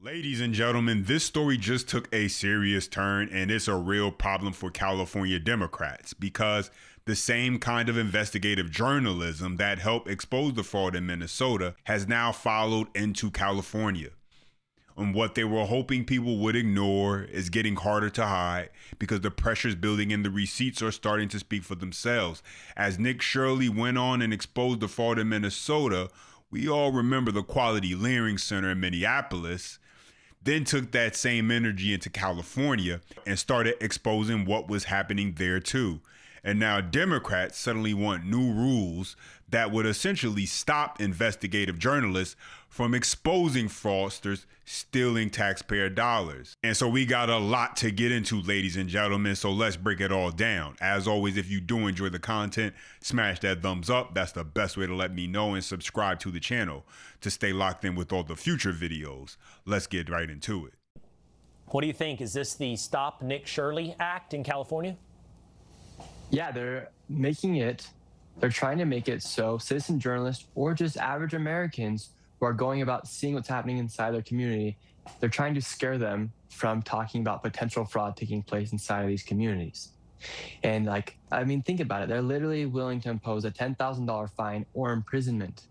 Ladies and gentlemen, this story just took a serious turn, and it's a real problem for California Democrats because the same kind of investigative journalism that helped expose the fraud in Minnesota has now followed into California. And what they were hoping people would ignore is getting harder to hide because the pressures building and the receipts are starting to speak for themselves. As Nick Shirley went on and exposed the fraud in Minnesota, we all remember the Quality Learning Center in Minneapolis, then took that same energy into California and started exposing what was happening there too. And now Democrats suddenly want new rules that would essentially stop investigative journalists from exposing fraudsters stealing taxpayer dollars. And so we got a lot to get into, ladies and gentlemen, so let's break it all down. As always, if you do enjoy the content, smash that thumbs up. That's the best way to let me know, and subscribe to the channel to stay locked in with all the future videos. Let's get right into it. What do you think? Is this the Stop Nick Shirley Act in California? Yeah, they're trying to make it so citizen journalists or just average Americans who are going about seeing what's happening inside their community, they're trying to scare them from talking about potential fraud taking place inside of these communities. And think about it. They're literally willing to impose a $10,000 fine or imprisonment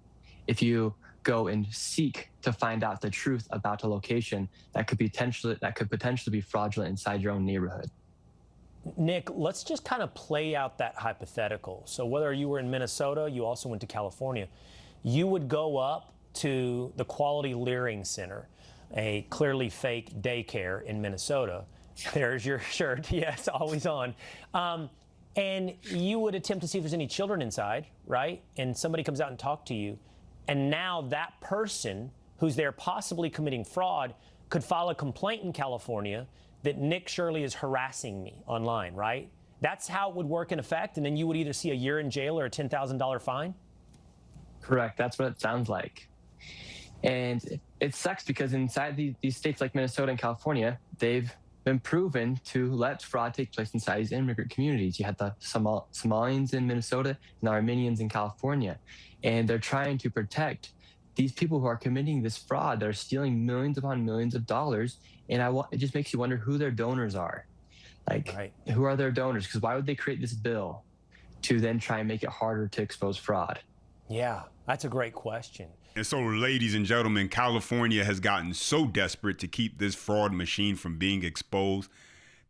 if you go and seek to find out the truth about a location that could potentially be fraudulent inside your own neighborhood. Nick, let's just kind of play out that hypothetical. So whether you were in Minnesota, you also went to California, you would go up to the Quality Learning Center, a clearly fake daycare in Minnesota. There's your shirt. Yes, always on. And you would attempt to see if there's any children inside, right? And somebody comes out and talks to you. And now that person who's there possibly committing fraud could file a complaint in California that Nick Shirley is harassing me online, right? That's how it would work in effect, and then you would either see a year in jail or a $10,000 fine? Correct, that's what it sounds like. And it sucks because inside these states like Minnesota and California, they've been proven to let fraud take place inside these immigrant communities. You had the Somalians in Minnesota and the Armenians in California, and they're trying to protect these people who are committing this fraud. They're stealing millions upon millions of dollars. And it just makes you wonder who their donors are. Who are their donors? Because why would they create this bill to then try and make it harder to expose fraud? Yeah, that's a great question. And so, ladies and gentlemen, California has gotten so desperate to keep this fraud machine from being exposed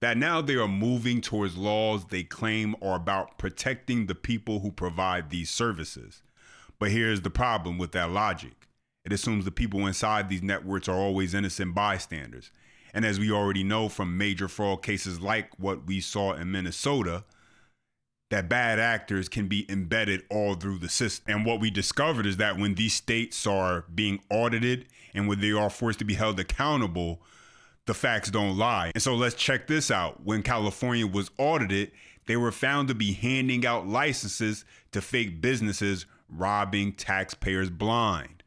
that now they are moving towards laws they claim are about protecting the people who provide these services. But here's the problem with that logic. It assumes the people inside these networks are always innocent bystanders. And as we already know from major fraud cases like what we saw in Minnesota, that bad actors can be embedded all through the system. And what we discovered is that when these states are being audited and when they are forced to be held accountable, the facts don't lie. And so let's check this out. When California was audited, they were found to be handing out licenses to fake businesses, robbing taxpayers blind.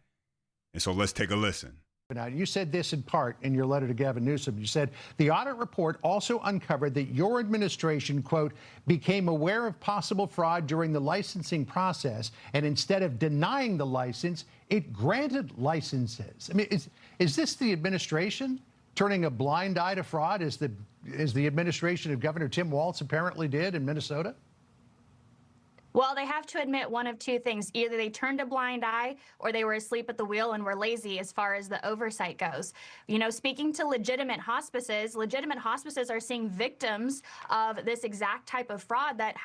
And so let's take a listen. Now, you said this in part in your letter to Gavin Newsom. You said the audit report also uncovered that your administration, quote, became aware of possible fraud during the licensing process, and instead of denying the license, it granted licenses. I mean, is this the administration turning a blind eye to fraud, as the administration of Governor Tim Walz apparently did in Minnesota? Well, they have to admit one of two things. Either they turned a blind eye or they were asleep at the wheel and were lazy as far as the oversight goes. You know, speaking to legitimate hospices are seeing victims of this exact type of fraud that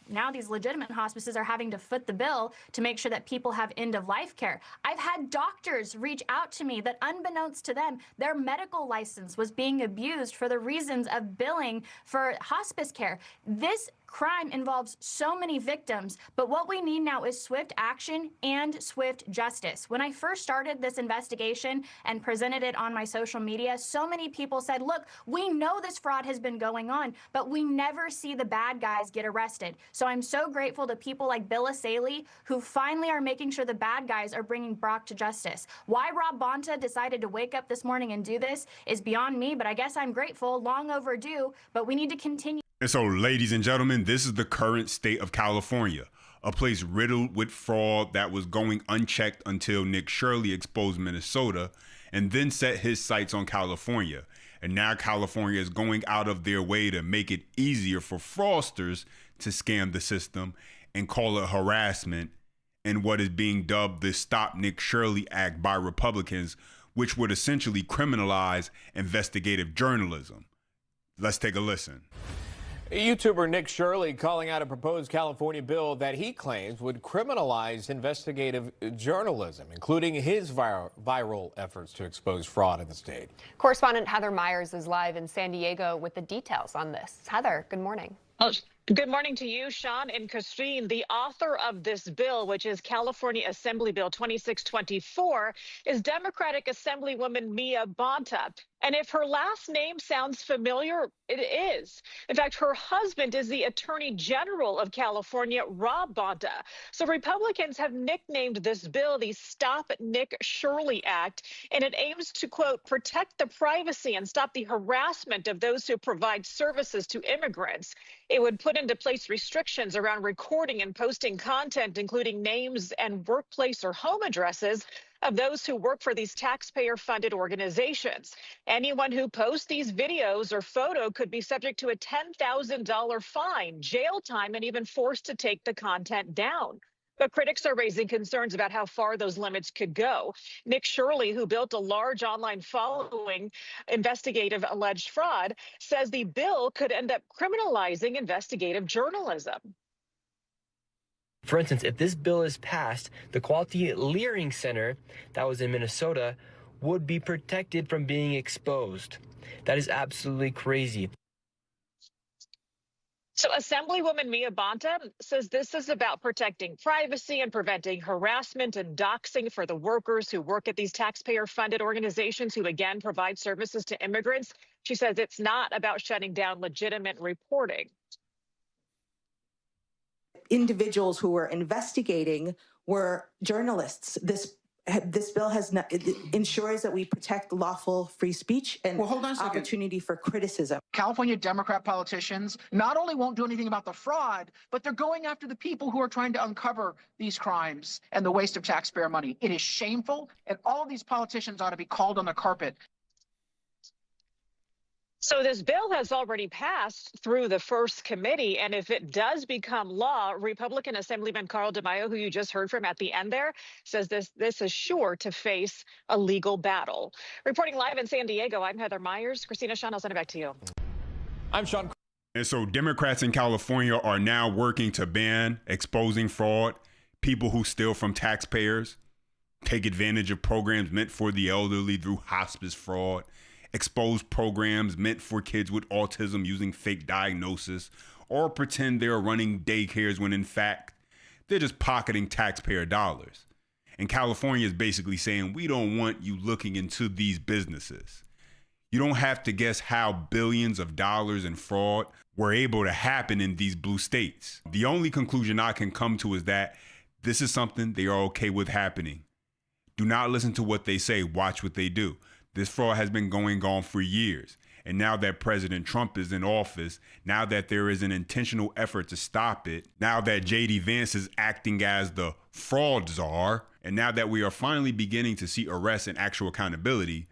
now these legitimate hospices are having to foot the bill to make sure that people have end-of-life care. I've had doctors reach out to me that, unbeknownst to them, their medical license was being abused for the reasons of billing for hospice care. This crime involves so many victims, but what we need now is swift action and swift justice. When I first started this investigation and presented it on my social media, so many people said, look, we know this fraud has been going on, but we never see the bad guys get arrested. So I'm so grateful to people like Bill Asaley, who finally are making sure the bad guys are bringing Brock to justice. Why Rob Bonta decided to wake up this morning and do this is beyond me, but I guess I'm grateful, long overdue, but we need to continue. And so, ladies and gentlemen, this is the current state of California, a place riddled with fraud that was going unchecked until Nick Shirley exposed Minnesota. and then set his sights on California. And now California is going out of their way to make it easier for fraudsters to scam the system and call it harassment in what is being dubbed the Stop Nick Shirley Act by Republicans, which would essentially criminalize investigative journalism. Let's take a listen. YouTuber Nick Shirley calling out a proposed California bill that he claims would criminalize investigative journalism, including his viral efforts to expose fraud in the state. Correspondent Heather Myers is live in San Diego with the details on this. Heather, good morning. Oh, good morning to you, Sean and Christine. The author of this bill, which is California Assembly Bill 2624, is Democratic Assemblywoman Mia Bonta. And if her last name sounds familiar, it is. In fact, her husband is the Attorney General of California, Rob Bonta. So Republicans have nicknamed this bill the Stop Nick Shirley Act, and it aims to, quote, protect the privacy and stop the harassment of those who provide services to immigrants. It would put into place restrictions around recording and posting content, including names and workplace or home addresses of those who work for these taxpayer-funded organizations. Anyone who posts these videos or photo could be subject to a $10,000 fine, jail time, and even forced to take the content down. But critics are raising concerns about how far those limits could go. Nick Shirley, who built a large online following investigative alleged fraud, says the bill could end up criminalizing investigative journalism. For instance, if this bill is passed, the Quality Learning Center that was in Minnesota would be protected from being exposed. That is absolutely crazy. So Assemblywoman Mia Bonta says this is about protecting privacy and preventing harassment and doxing for the workers who work at these taxpayer-funded organizations who, again, provide services to immigrants. She says it's not about shutting down legitimate reporting. Individuals who were investigating were journalists. This bill it ensures that we protect lawful free speech and opportunity for criticism. California Democrat politicians not only won't do anything about the fraud, but they're going after the people who are trying to uncover these crimes and the waste of taxpayer money. It is shameful, and all of these politicians ought to be called on the carpet. So this bill has already passed through the first committee, and if it does become law, Republican Assemblyman Carl DeMaio, who you just heard from at the end there, says this is sure to face a legal battle. Reporting live in San Diego, I'm Heather Myers. Christina, Sean, I'll send it back to you. I'm Sean. And so Democrats in California are now working to ban exposing fraud, people who steal from taxpayers, take advantage of programs meant for the elderly through hospice fraud, expose programs meant for kids with autism using fake diagnosis, or pretend they're running daycares when in fact they're just pocketing taxpayer dollars. And California is basically saying, we don't want you looking into these businesses. You don't have to guess how billions of dollars in fraud were able to happen in these blue states. The only conclusion I can come to is that this is something they are okay with happening. Do not listen to what they say, watch what they do. This fraud has been going on for years. And now that President Trump is in office, now that there is an intentional effort to stop it, now that J.D. Vance is acting as the fraud czar, and now that we are finally beginning to see arrests and actual accountability,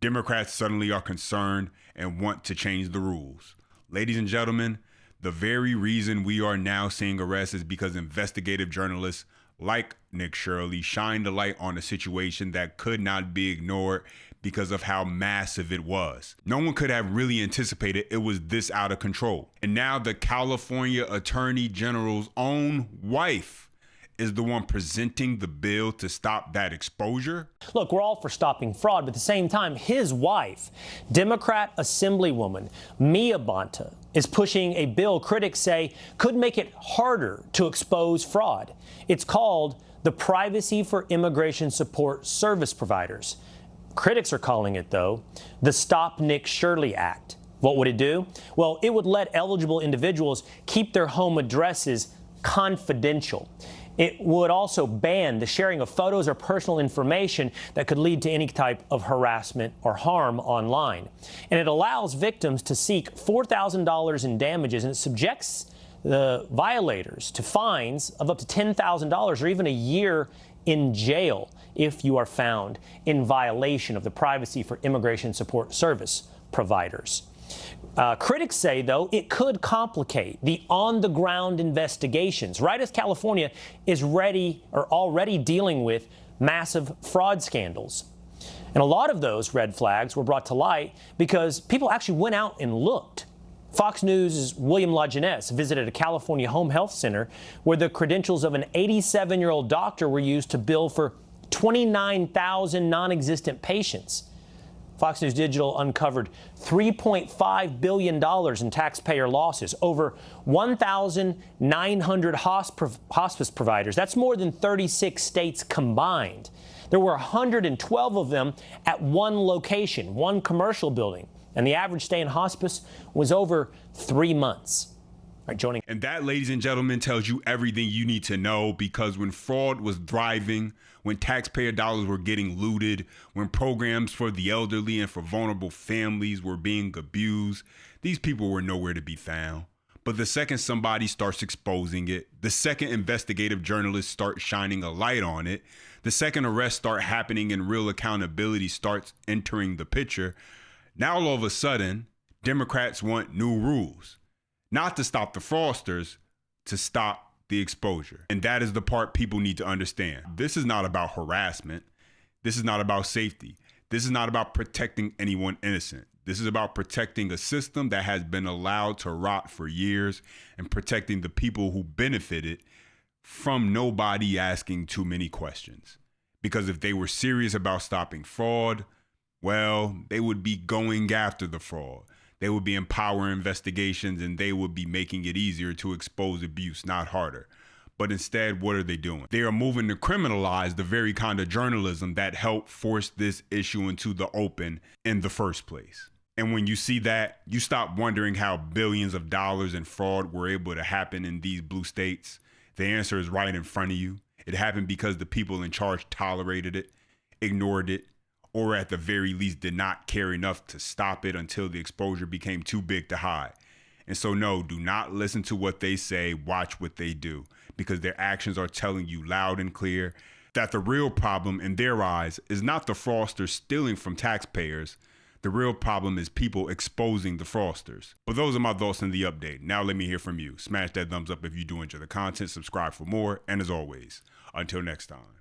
Democrats suddenly are concerned and want to change the rules. Ladies and gentlemen, the very reason we are now seeing arrests is because investigative journalists like Nick Shirley shined a light on a situation that could not be ignored because of how massive it was. No one could have really anticipated it was this out of control. And now the California Attorney General's own wife is the one presenting the bill to stop that exposure. Look, we're all for stopping fraud, but at the same time, his wife, Democrat Assemblywoman Mia Bonta, is pushing a bill critics say could make it harder to expose fraud. It's called the Privacy for Immigration Support Service Providers. Critics are calling it, though, the Stop Nick Shirley Act. What would it do? Well, it would let eligible individuals keep their home addresses confidential. It would also ban the sharing of photos or personal information that could lead to any type of harassment or harm online. And it allows victims to seek $4,000 in damages, and it subjects the violators to fines of up to $10,000 or even a year in jail if you are found in violation of the Privacy for Immigration Support Service providers. Critics say, though, it could complicate the on-the-ground investigations, right as California is already dealing with massive fraud scandals. And a lot of those red flags were brought to light because people actually went out and looked. Fox News' William LaJeunesse visited a California home health center where the credentials of an 87-year-old doctor were used to bill for 29,000 non-existent patients. Fox News Digital uncovered $3.5 billion in taxpayer losses, over 1,900 hospice providers. That's more than 36 states combined. There were 112 of them at one location, one commercial building, and the average stay in hospice was over 3 months. All right, and that, ladies and gentlemen, tells you everything you need to know, because when fraud was thriving, when taxpayer dollars were getting looted, when programs for the elderly and for vulnerable families were being abused, these people were nowhere to be found. But the second somebody starts exposing it, the second investigative journalists start shining a light on it, the second arrests start happening and real accountability starts entering the picture, now all of a sudden, Democrats want new rules. Not to stop the fraudsters, to stop the exposure. And that is the part people need to understand. This is not about harassment. This is not about safety. This is not about protecting anyone innocent. This is about protecting a system that has been allowed to rot for years and protecting the people who benefited from nobody asking too many questions. Because if they were serious about stopping fraud, well, they would be going after the fraud. They would be empowering investigations, and they would be making it easier to expose abuse, not harder. But instead, what are they doing? They are moving to criminalize the very kind of journalism that helped force this issue into the open in the first place. And when you see that, you stop wondering how billions of dollars in fraud were able to happen in these blue states. The answer is right in front of you. It happened because the people in charge tolerated it, ignored it, or at the very least did not care enough to stop it until the exposure became too big to hide. And so no, do not listen to what they say, watch what they do, because their actions are telling you loud and clear that the real problem in their eyes is not the fraudsters stealing from taxpayers. The real problem is people exposing the fraudsters. But those are my thoughts in the update. Now let me hear from you. Smash that thumbs up if you do enjoy the content, subscribe for more, and as always, until next time.